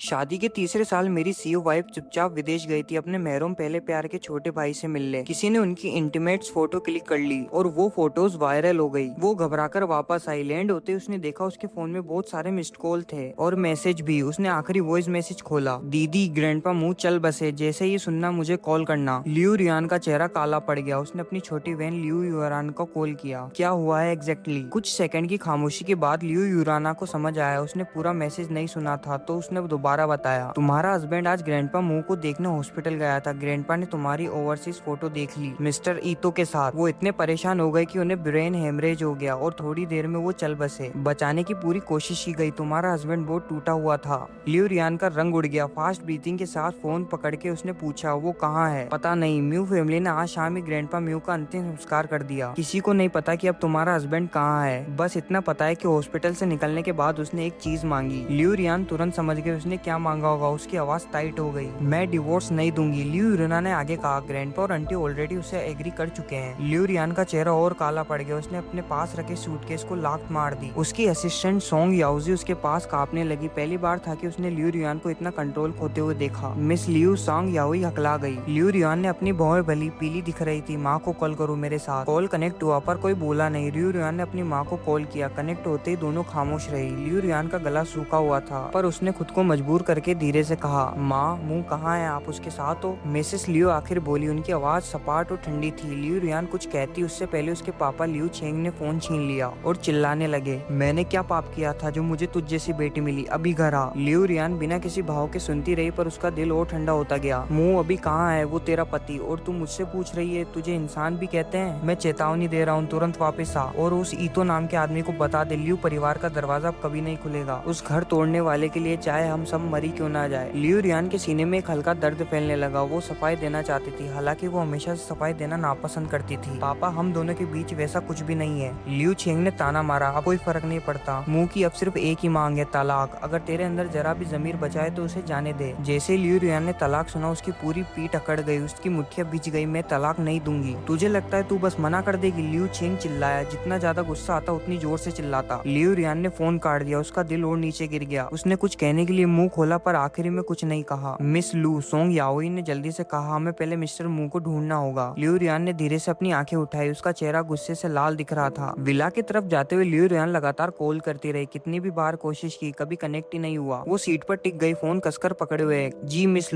शादी के तीसरे साल मेरी सीओ वाइफ चुपचाप विदेश गई थी अपने महरूम पहले प्यार के छोटे भाई से मिलने। किसी ने उनकी इंटीमेट्स फोटो क्लिक कर ली और वो फोटोज वायरल हो गई। वो घबराकर वापस आई। लैंड होते उसने देखा उसके फोन में बहुत सारे मिस्ड कॉल थे और मैसेज भी। उसने आखिरी वॉइस मैसेज खोला, दीदी ग्रैंडपा मुंह चल बसे, जैसे ही सुनना मुझे कॉल करना। लियो रियान का चेहरा काला पड़ गया। उसने अपनी छोटी बहन लियो यूरान को कॉल किया। क्या हुआ है एग्जैक्टली? कुछ सेकंड की खामोशी के बाद लियो यूराना को समझ आया। उसने पूरा मैसेज नहीं सुना था तो उसने दोबारा बताया, तुम्हारा हस्बैंड आज ग्रैंडपा मुंह को देखने हॉस्पिटल गया था। ग्रैंडपा ने तुम्हारी ओवरसीज फोटो देख ली मिस्टर ईतो के साथ। वो इतने परेशान हो गए कि उन्हें ब्रेन हेमरेज हो गया और थोड़ी देर में वो चल बसे। बचाने की पूरी कोशिश की गई। तुम्हारा हस्बैंड बहुत टूटा हुआ था। लियो रियान का रंग उड़ गया। फास्ट ब्रीथिंग के साथ फोन पकड़ के उसने पूछा, वो कहाँ है? पता नहीं। म्यू फैमिली ने आज शाम ही ग्रैंडपा म्यू का अंतिम संस्कार कर दिया। किसी को नहीं पता कि अब तुम्हारा हस्बैंड कहाँ है। बस इतना पता है कि हॉस्पिटल से निकलने के बाद उसने एक चीज मांगी। लियो रियान तुरंत समझ गए उसने क्या मांगा होगा। उसकी आवाज टाइट हो गई। मैं डिवोर्स नहीं दूंगी। लियो रियाना ने आगे कहा। ग्रैंडपा और आंटी ऑलरेडी उसे एग्री कर चुके हैं। लियो रियान का चेहरा और काला पड़ गया। उसने अपने पास रखे सूटकेस को लात मार दी। उसकी असिस्टेंट सोंग याओजी उसके पास कांपने लगी। पहली बार था कि उसने लियो रियान को इतना कंट्रोल खोते हुए देखा। मिस लियो सोंग याओई हकला गई। लियो रियान ने अपनी भौहें भली पीली दिख रही थी। माँ को कॉल करो मेरे साथ। कॉल कनेक्ट हुआ पर कोई बोला नहीं। लियो रियान ने अपनी माँ को कॉल किया। कनेक्ट होते ही दोनों खामोश रही। लियो रियान का गला सूखा हुआ था पर उसने खुद को मजबूर करके धीरे से कहा, माँ मुंह कहाँ है? आप उसके साथ हो? मिसेस लियो आखिर बोली। उनकी आवाज सपाट और ठंडी थी। लियो रियान कुछ कहती उससे पहले उसके पापा लियो चेंग ने फोन छीन लिया और चिल्लाने लगे, मैंने क्या पाप किया था जो मुझे तुझ जैसी बेटी मिली? अभी घर आ। लियो रियान बिना किसी भाव के सुनती रही पर उसका दिल और ठंडा होता गया। मुंह अभी कहाँ है वो तेरा पति? और तू मुझसे पूछ रही है तुझे इंसान भी कहते हैं? मैं चेतावनी दे रहा हूँ, तुरंत वापस आ और उस ईतो नाम के आदमी को बता दे लियो परिवार का दरवाजा अब कभी नहीं खुलेगा। उस घर तोड़ने वाले के लिए चाहे हम सब मरी क्यों ना जाए। लियो रियान के सीने में एक हल्का दर्द फैलने लगा। वो सफाई देना चाहती थी, हालांकि वो हमेशा से सफाई देना नापसंद करती थी। पापा हम दोनों के बीच वैसा कुछ भी नहीं है। लियो चेंग ने ताना मारा, अब कोई फर्क नहीं पड़ता। मुंह की अब सिर्फ एक ही मांग है, तलाक। अगर तेरे अंदर जरा भी जमीर बचा है तो उसे जाने दे। जैसे लियो रियान ने तलाक सुना उसकी पूरी पीठ अकड़ गई। उसकी मुठ्ठियां भिज गई। मैं तलाक नहीं दूंगी। तुझे लगता है तू बस मना कर देगी? लियो चेंग चिल्लाया। जितना ज्यादा गुस्सा आता उतनी जोर से चिल्लाता। लियो रियान ने फोन काट दिया। उसका दिल और नीचे गिर गया। उसने कुछ कहने के लिए मुंह खोला पर आखिरी में कुछ नहीं कहा। मिस लू, सोंग याओई ने जल्दी से कहा, हमें पहले मिस्टर मू को ढूंढना होगा। लियो रियान ने धीरे से अपनी आंखें उठाई। उसका चेहरा गुस्से से लाल दिख रहा था। विला की तरफ जाते हुए लियो रियान लगातार कॉल करती रही। कितनी भी बार कोशिश की, कभी कनेक्ट ही नहीं हुआ। वो सीट पर टिक गई, फोन कसकर पकड़े हुए। जी मिस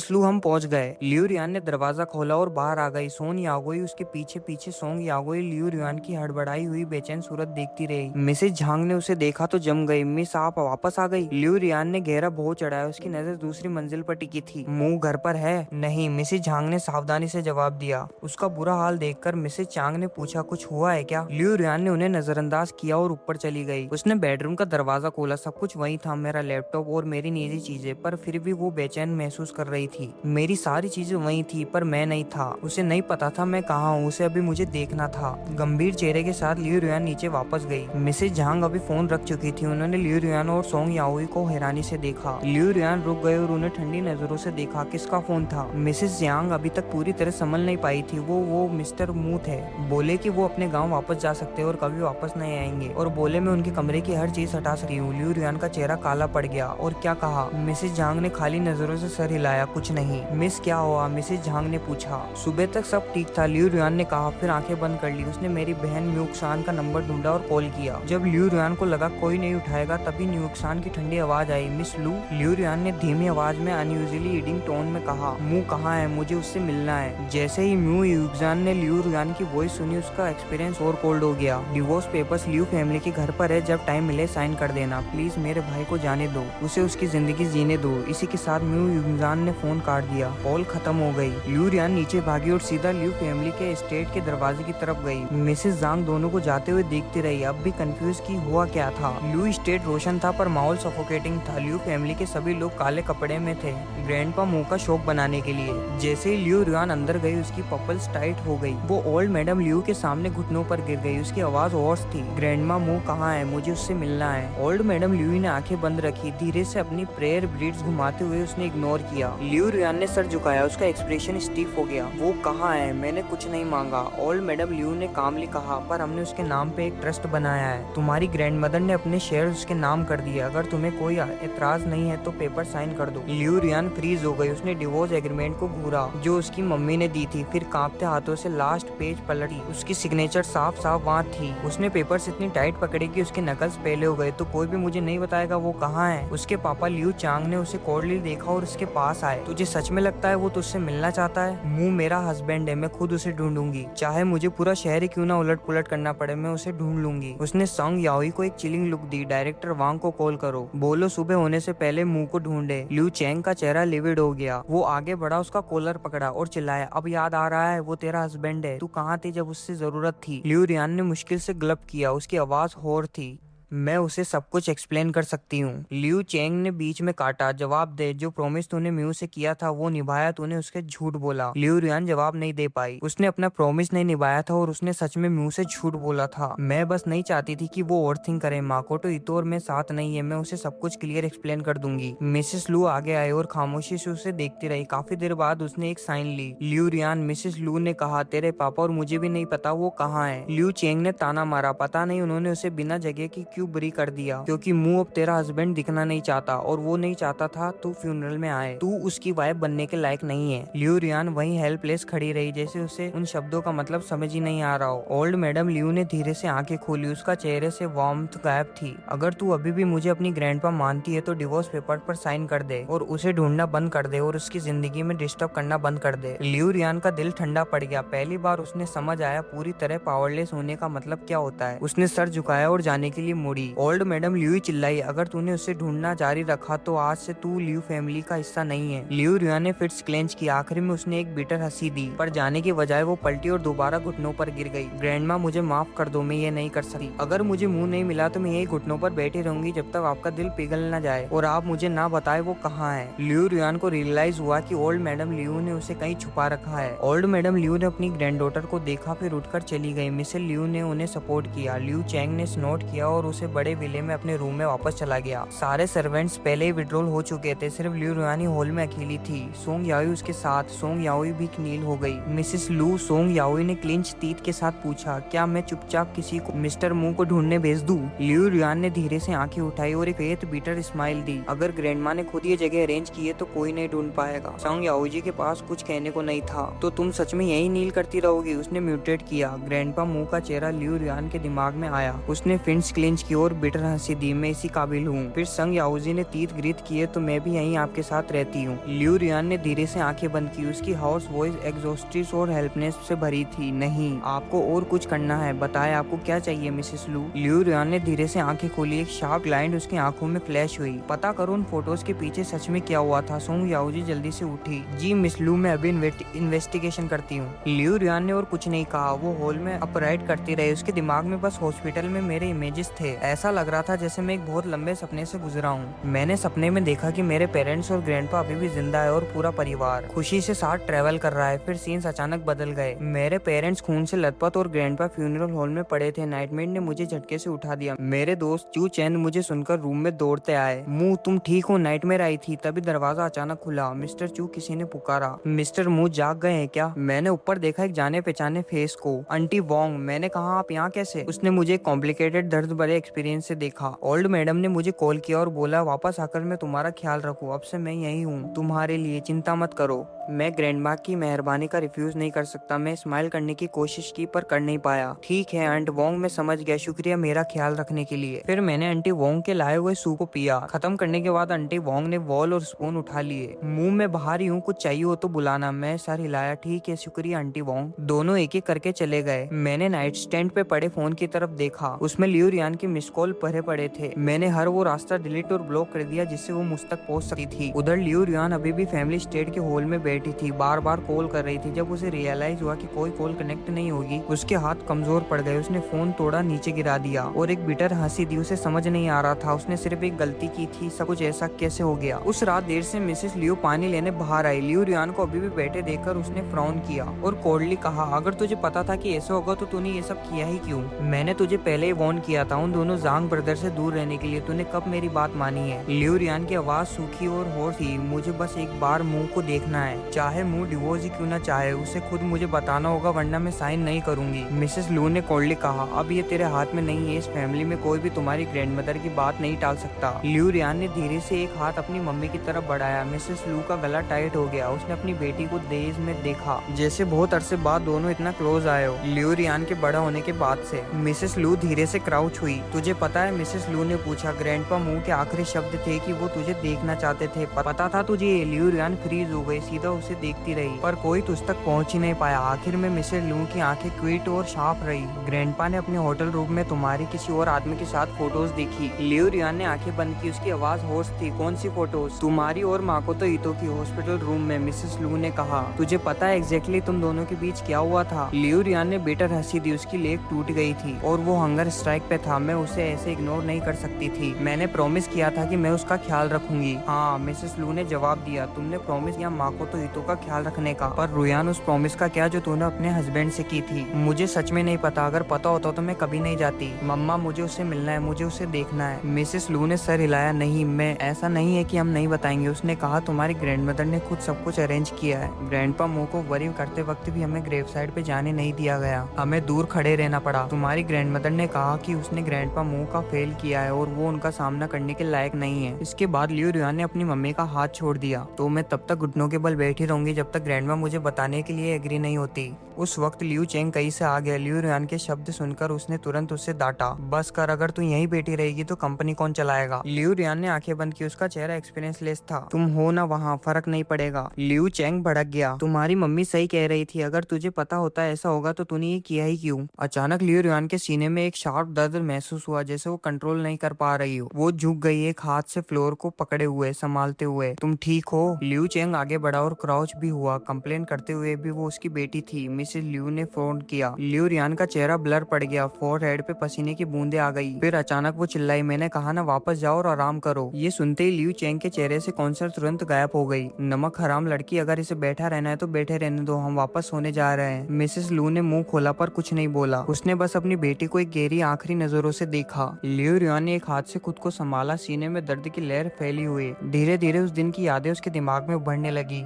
लू हम पहुंच गए। लियो रियान ने दरवाजा खोला और बाहर आ गई। सोन याओई उसके पीछे पीछे। सोंग याओई लियो रियान की हड़बड़ाई हुई बेचैन सूरत देखती रही। मिसेज झांग ने उसे देखा तो जम गई। मिस आप वापस आ गई? लियो रियान ने गहरा भौं चढ़ाया। उसकी नजर दूसरी मंजिल पर टिकी थी। मुंह घर पर है? नहीं, मिसेज झांग ने सावधानी से जवाब दिया। उसका बुरा हाल देखकर मिसेज चांग ने पूछा, कुछ हुआ है क्या? लियो रियान ने उन्हें नजरअंदाज किया और ऊपर चली गई। उसने बेडरूम का दरवाजा खोला। सब कुछ वही था, मेरा लैपटॉप और मेरी निजी चीजें, पर फिर भी वो बेचैन महसूस कर रही थी। मेरी सारी चीजें वही थी पर मैं नहीं था। उसे नहीं पता था मैं कहाँ हूँ। उसे अभी मुझे देखना था। गंभीर चेहरे के साथ लियो रियान नीचे वापस गई। मिसेज झांग अभी फोन रख चुकी थी। उन्होंने लियो रियान और सोंग याओई को हैरानी से देखा। लियो रियान रुक गए और उन्हें ठंडी नजरों से देखा। किसका फोन था? मिसेस यांग अभी तक पूरी तरह संभल नहीं पाई थी। वो मिस्टर मू थे। बोले कि वो अपने गांव वापस जा सकते हैं और कभी वापस नहीं आएंगे, और बोले मैं उनके कमरे की हर चीज हटा सकती हूँ। लियो रियान का चेहरा काला पड़ गया। और क्या कहा? मिसेस झांग ने खाली नजरों से सर हिलाया। कुछ नहीं। मिस क्या हुआ? मिसेस झांग ने पूछा। सुबह तक सब ठीक था, लियो रियान ने कहा, फिर आंखें बंद कर ली। उसने मेरी बहन म्यूक्सान का नंबर ढूंढा और कॉल किया। जब लियो रियान को लगा कोई नहीं उठाएगा तभी म्यूक्सान की ठंडी आवाज आई, मिस लू। लियो रियान ने धीमी आवाज में अनयूजुअली ईडिंग टोन में कहा, मू कहाँ है? मुझे उससे मिलना है। जैसे ही म्यू यूक्सान ने लियो रियान की वॉइस सुनी उसका एक्सपीरियंस और कोल्ड हो गया। डिवोर्स पेपर्स लियो फैमिली के घर पर है, जब टाइम मिले साइन कर देना। प्लीज मेरे भाई को जाने दो, उसे उसकी जिंदगी जीने दो। इसी के साथ म्यू यूक्सान ने फोन काट दिया। कॉल खत्म हो गई। लियो रियान नीचे भागी और सीधा लियो फैमिली के एस्टेट के दरवाजे की तरफ गई। मिसेस जांग दोनों को जाते हुए देखती रही, अब भी कंफ्यूज की हुआ क्या था। लियो एस्टेट रोशन था पर माहौल सफोकेटिंग था। लियो फैमिली के सभी लोग काले कपड़े में थे, ग्रैंडपा मुंह का शौक बनाने के लिए। जैसे ही लियो रियान अंदर गई उसकी पपल्स टाइट हो गई। वो ओल्ड मैडम लियो के सामने घुटनों पर गिर गई। उसकी आवाज होर्स थी, ग्रैंडमा मुंह कहाँ है? मुझे उससे मिलना है। ओल्ड मैडम लियो ने आंखें बंद रखी। धीरे से अपनी प्रेयर ब्रीड्स घुमाते हुए उसने इग्नोर किया। लियो रियान ने सर झुकाया। उसका एक्सप्रेशन स्टीफ हो गया। वो कहाँ है? मैंने कुछ नहीं मांगा, ओल्ड मैडम लियो ने कामली कहा, पर हमने उसके नाम पे एक ट्रस्ट बनाया है। तुम्हारी ग्रैंडमदर ने अपने शेयर उसके नाम कर दिए। अगर तुम्हें कोई एतराज प्रूफ नहीं है तो पेपर साइन कर दो। लियू रियान फ्रीज हो गई। उसने डिवोर्स एग्रीमेंट को घूरा जो उसकी मम्मी ने दी थी, फिर कांपते हाथों से लास्ट पेज पलटी। उसकी सिग्नेचर साफ साफ वहाँ थी। उसने पेपर्स इतनी टाइट पकड़े कि उसके नकल्स पहले हो गए। तो कोई भी मुझे नहीं बताएगा वो कहाँ है। उसके पापा लियू चांग ने उसे कोर्टली देखा और उसके पास आए। तुझे सच में लगता है वो तुझसे मिलना चाहता है? मुंह मेरा हस्बैंड है, मैं खुद उसे ढूंढूंगी, चाहे मुझे पूरा शहर ही क्यों ना उलट पुलट करना पड़े, मैं उसे ढूंढ लूंगी। उसने सॉन्ग याओई को एक चिलिंग लुक दी। डायरेक्टर वांग को कॉल करो, बोलो सुबह होने से पहले मुंह को ढूंढे। लियू चैंग का चेहरा लिविड हो गया। वो आगे बढ़ा, उसका कॉलर पकड़ा और चिल्लाया, अब याद आ रहा है वो तेरा हस्बैंड है, तू कहाँ थी जब उससे जरूरत थी? लियू रियान ने मुश्किल से ग्लब किया। उसकी आवाज होर थी, मैं उसे सब कुछ एक्सप्लेन कर सकती हूँ। लियू चेंग ने बीच में काटा, जवाब दे, जो प्रॉमिस तूने म्यू से किया था वो निभाया तूने? उसके झूठ बोला। लियू रियान जवाब नहीं दे पाई। उसने अपना प्रॉमिस नहीं निभाया था और उसने सच में म्यू से झूठ बोला था। मैं बस नहीं चाहती थी कि वो ओवरथिंक करे। माकोटो इतो और मैं साथ नहीं है, मैं उसे सब कुछ क्लियर एक्सप्लेन कर दूंगी। मिसेस लू आगे आए और खामोशी से उसे देखती रही। काफी देर बाद उसने एक साइन ली। लियू रियान, मिसेस लू ने कहा, तेरे पापा और मुझे भी नहीं पता वो कहाँ है। लियू चेंग ने ताना मारा, पता नहीं उन्होंने उसे बिना जगह की क्यों बुरी कर दिया, क्योंकि मुंह अब तेरा हस्बैंड दिखना नहीं चाहता और वो नहीं चाहता था तू फ्यूनरल में आए। तू उसकी वाइफ बनने के लायक नहीं है। लियू रियान वहीं हेल्पलेस खड़ी रही, जैसे उसे उन शब्दों का मतलब समझ ही नहीं आ रहा हो। ओल्ड मैडम लियू ने धीरे से आंखें खोली। उसका चेहरे से वार्मथ गायब थी। अगर तू अभी भी मुझे अपनी ग्रैंडपा मानती है तो डिवोर्स पेपर पर साइन कर दे और उसे ढूंढना बंद कर दे और उसकी जिंदगी में डिस्टर्ब करना बंद कर दे। लियू रियान का दिल ठंडा पड़ गया। पहली बार उसने समझ आया पूरी तरह पावरलेस होने का मतलब क्या होता है। उसने सर झुकाया और जाने के लिए मुड़ी। ओल्ड मैडम लियू चिल्लाई, अगर तूने उसे ढूंढना जारी रखा तो आज से तू लियू फैमिली का हिस्सा नहीं है। लियू रियान ने फिर क्लेंच किया। आखिर में उसने एक बिटर हंसी दी, पर जाने के बजाय वो पलटी और दोबारा घुटनों पर गिर गई। ग्रैंडमा, मुझे माफ कर दो, मैं ये नहीं कर सकती। अगर मुझे मुंह नहीं मिला तो मैं यही घुटनों पर बैठी रहूंगी जब तक आपका दिल पिघल न जाए और आप मुझे ना बताए वो कहाँ है। लियू रियान को रियलाइज हुआ कि ओल्ड मैडम लियू ने उसे कहीं छुपा रखा है। ओल्ड मैडम लियू ने अपनी ग्रैंडडॉटर को देखा, फिर उठकर चली गई। मिसेस लियू ने उन्हें सपोर्ट किया। लियू चैंग ने स्नोट किया और उसे बड़े विले में अपने रूम में वापस चला गया। सारे सर्वेंट्स पहले ही विड्रॉल हो चुके थे, सिर्फ लियू रियान ही हॉल में अकेली थी। सोंग याओई उसके साथ। सोंग याओई भी नील हो गई। मिसेस लू, सोंग याओई ने क्लिंच टीथ के साथ पूछा, क्या मैं चुपचाप किसी को मिस्टर मू को ढूंढने भेज दूं? लियू रियान ने धीरे से आंखें उठाई और एक फेथ बीटर स्माइल दी। अगर ग्रैंडमा ने खुद ये जगह अरेंज की है तो कोई नहीं ढूंढ पाएगा। सोंग याओई जी के पास कुछ कहने को नहीं था। तो तुम सच में यही नील करती रहोगी? उसने म्यूटेट किया। ग्रैंडपा मू का चेहरा लियू रियान के दिमाग में आया। उसने फिंच क्लिंच की और बिटर हंसी दी, मैं इसी काबिल हूँ। फिर संग याओजी ने तीत ग्रीत किए, तो मैं भी यहीं आपके साथ रहती हूँ। लियू रियान ने धीरे से आंखें बंद की। उसकी हाउस वॉइस एग्जॉस्टिव और हेल्पनेस से भरी थी। नहीं, आपको और कुछ करना है, बताए आपको क्या चाहिए मिसेस लू? लियू रियान ने धीरे से आंखें खोली। एक शार्प लाइन उसकी आंखों में फ्लैश हुई। पता करो उन फोटोज के पीछे सच में क्या हुआ था। सोंग याओजी जल्दी से उठी। जी मिस लू, मैं अभी इन्वेस्टिगेशन करती हूँ। लियू रियान ने और कुछ नहीं कहा। वो हॉल में अपराइट करती रही। उसके दिमाग में बस हॉस्पिटल में मेरे इमेजेस थे। ऐसा लग रहा था जैसे मैं एक बहुत लंबे सपने से गुजरा हूँ। मैंने सपने में देखा कि मेरे पेरेंट्स और ग्रैंडपा अभी भी जिंदा है और पूरा परिवार खुशी से साथ ट्रेवल कर रहा है। फिर सीन्स अचानक बदल गए। मेरे पेरेंट्स खून से लथपथ और ग्रैंडपा फ्यूनरल हॉल में पड़े थे। नाइटमेयर ने मुझे झटके से उठा दिया। मेरे दोस्त चू चैन मुझे सुनकर रूम में दौड़ते आए। मुंह, तुम ठीक हो? नाइटमेयर आई थी। तभी दरवाजा अचानक खुला। मिस्टर चू, किसी ने पुकारा। मिस्टर मुंह, जाग गए हैं क्या? मैंने ऊपर देखा एक जाने पहचाने फेस को। Aunty Wong. मैंने कहा, आप यहाँ कैसे? उसने मुझे कॉम्प्लिकेटेड दर्द भरे एक्सपीरियंस से देखा। ओल्ड मैडम ने मुझे कॉल किया और बोला वापस आकर मैं तुम्हारा ख्याल रखूं। अब से मैं यही हूँ तुम्हारे लिए, चिंता मत करो। मैं ग्रैंडमा की मेहरबानी का रिफ्यूज नहीं कर सकता। मैं स्माइल करने की कोशिश की पर कर नहीं पाया। ठीक है आंट वोंग, मैं समझ गया, शुक्रिया मेरा ख्याल रखने के लिए। फिर मैंने आंटी वोंग के लाए हुए सूप को पिया। खत्म करने के बाद आंटी वोंग ने वॉल और स्पून उठा लिए। मुंह में बाहर ही हूँ, कुछ चाहिए हो तो बुलाना। मैं सर हिलाया। ठीक है, शुक्रिया आंटी वोंग। दोनों एक एक करके चले गए। मैंने नाइट स्टैंड पे पड़े फोन की तरफ देखा। उसमें लियू रियान की मिस कॉल भरे पड़े थे। मैंने हर वो रास्ता डिलीट और ब्लॉक कर दिया जिससे वो मुझ तक पहुंच सकती थी। उधर लियू रियान अभी भी फैमिली स्टेट के हॉल में बैठी थी, बार बार कॉल कर रही थी। जब उसे रियलाइज हुआ कि कोई कॉल कनेक्ट नहीं होगी, उसके हाथ कमजोर पड़ गए। उसने फोन तोड़ा, नीचे गिरा दिया और एक बिटर हंसी दी। उसे समझ नहीं आ रहा था, उसने सिर्फ एक गलती की थी, सब कुछ ऐसा कैसे हो गया। उस रात देर से मिसेस लियू पानी लेने बाहर आई। लियू रियान को अभी भी बैठे देखकर उसने फ्राउन किया और कोल्डली कहा, अगर तुझे पता था कि ऐसा होगा तो तूने ये सब किया ही क्यों? मैंने तुझे पहले ही वार्न किया था, उन दोनों जांग ब्रदर से दूर रहने के लिए तूने कब मेरी बात मानी है? लियू रियान की आवाज सूखी और होर थी। मुझे बस एक बार मुंह को देखना है, चाहे मुंह डिवोर्स ही क्यों ना चाहे, उसे खुद मुझे बताना होगा वरना मैं साइन नहीं करूंगी। मिसेस लू ने कोल्डली कहा, अब ये तेरे हाथ में नहीं है। इस फैमिली में कोई भी तुम्हारी ग्रैंडमदर की बात नहीं टाल सकता। लियू रियान ने धीरे से एक हाथ अपनी मम्मी की तरफ बढ़ाया। मिसेस लू का गला टाइट हो गया। उसने अपनी बेटी को देश में देखा, जैसे बहुत अरसे बाद दोनों इतना क्लोज आए हो। लियू रियान के बड़ा होने के बाद से। मिसेस लू धीरे से क्राउच हुई। तुझे पता है? मिसेस लू ने पूछा। ग्रैंडपा मुंह के आखिरी शब्द थे कि वो तुझे देखना चाहते थे। पता था तुझे? लियू रियान फ्रीज हो गई, सीधा उसे देखती रही, पर कोई तुझ तक पहुंच ही नहीं पाया। आखिर में मिसेस लू की आंखें क्विट और शार्प रही। ग्रैंडपा ने अपने होटल रूम में तुम्हारी किसी और आदमी के साथ फोटोज देखी। लियू रियान ने आंखें बंद की। उसकी आवाज होश थी। कौन सी फोटोज? तुम्हारी और माकोतो ईतो की हॉस्पिटल रूम में। मिसेस लू ने कहा। तुझे पता है एग्जैक्टली तुम दोनों के बीच क्या हुआ था? लियू रियान ने बेटर हंसी दी। उसकी लेग टूट गई थी और वो हंगर स्ट्राइक पे था। मैं उसे ऐसे इग्नोर नहीं कर सकती थी। मैंने प्रॉमिस किया था कि मैं उसका ख्याल रखूंगी। हाँ, मिसेस लू ने जवाब दिया। तुमने प्रॉमिस किया माकोतो ईतो का ख्याल रखने का, पर रुयान उस प्रॉमिस का क्या जो तूने अपने हस्बैंड से की थी? मुझे सच में नहीं पता। अगर पता होता तो मैं कभी नहीं जाती। मम्मा, मुझे उससे मिलना है, मुझे उसे देखना है। मिसेस लू ने सर हिलाया। नहीं, मैं ऐसा नहीं है कि हम नहीं बताएंगे। उसने कहा, तुम्हारी ग्रैंडमदर ने खुद सब कुछ अरेंज किया है। ग्रैंडपा मुंह को वरी करते वक्त भी हमें ग्रेव साइड पे जाने नहीं दिया गया। हमें दूर खड़े रहना पड़ा। तुम्हारी ग्रैंडमदर ने कहा कि उसने ग्रैंडपा मुंह का फेल किया है और वो उनका सामना करने के लायक नहीं है। इसके बाद लियू रियान ने अपनी मम्मी का हाथ छोड़ दिया। तो मैं तब तक घुटनों के बल बैठी रहूंगी जब तक ग्रैंडमा मुझे बताने के लिए एग्री नहीं होती। उस वक्त लियू चेंग कहीं से आ गया। लियू रियान के शब्द सुनकर उसने तुरंत उससे डांटा, बस कर, अगर तू यहीं बैठी रहेगी तो कंपनी कौन चलाएगा? लियू रियान ने आंखें बंद की। उसका चेहरा एक्सपीरियंस लेस था। तुम हो ना वहाँ, फर्क नहीं पड़ेगा। लियू चेंग भड़क गया। तुम्हारी मम्मी सही कह रही थी। अगर तुझे पता होता ऐसा होगा तो तूने ये किया ही क्यों? अचानक लियू रियान के सीने में एक शार्प दर्द महसूस हुआ, जैसे वो कंट्रोल नहीं कर पा रही हो। वो झुक गई, एक हाथ से फ्लोर को पकड़े हुए, संभालते हुए। तुम ठीक हो? लियू चेंग आगे बढ़ा और क्राउच भी हुआ। कंप्लेन करते हुए भी वो उसकी बेटी थी। मिसेस लियू ने फोन किया। लियू रियान का चेहरा ब्लर पड़ गया। फोरहेड पे पसीने की बूंदें आ गई। फिर अचानक वो चिल्लाई, मैंने कहा ना वापस जाओ और आराम करो। ये सुनते ही लियू चेंग के चेहरे से कॉन्सर्ट तुरंत गायब हो गई। नमक हराम लड़की, अगर इसे बैठा रहना है तो बैठे रहने दो, हम वापस सोने जा रहे हैं। मिसेस लू ने मुंह खोला पर कुछ नहीं बोला। उसने बस अपनी बेटी को एक गहरी आखिरी नजरों से देखा। लियू रियान ने एक हाथ से खुद को संभाला। सीने में दर्द की लहर फैली हुई। धीरे धीरे उस दिन की यादें उसके दिमाग में उभरने लगी।